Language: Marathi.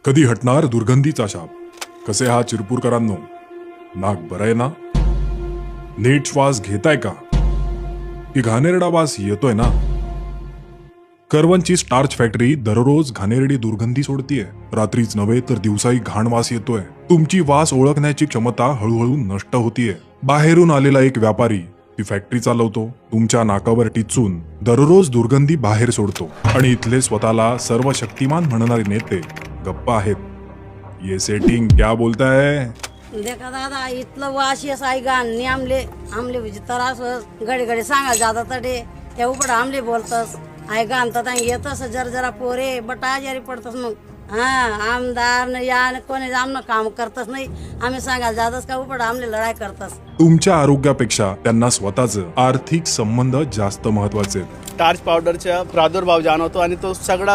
कधी हटणार दुर्गंधीचा शाप? कसे हा चिरपूरकरांनो, नाक बरं आहे ना? नीट श्वास घेताय का? की घाणेरडा वास येतोय ना? करवनची स्टार्च फॅक्टरी दररोज घाणेरडी दुर्गंधी सोडतीये. रात्रीच नव्हे तर दिवसाही घाण वास येतोय. तुमची वास ओळखण्याची क्षमता हळूहळू नष्ट होतीये. बाहेरून आलेला एक व्यापारी ती फॅक्टरी चालवतो, तुमच्या नाकावर टिचून दररोज दुर्गंधी बाहेर सोडतो. आणि इथले स्वतःला सर्व शक्तिमान म्हणणारे नेते गप्प आहेत. ये सेटिंग क्या बोलताय? देखा दादा इथलं वास येस आई गाण नि आमले म्हणजे त्रास घडी घडी सांगा जाता तडे त्या उपड आमले बोलतस आई गाण तर येतस जरा पोरे बट आजारी पडतस मग हा आमदार न या न कोणी आमनं काम करतच नाही आम्ही सांगायला जातच का उपड आमले लढाई करतस. तुमच्या आरोग्यापेक्षा त्यांना स्वतःचं आर्थिक संबंध जास्त महत्वाचे. स्टार्च पावडरचा प्रादुर्भाव जाणवतो आणि तो सगळा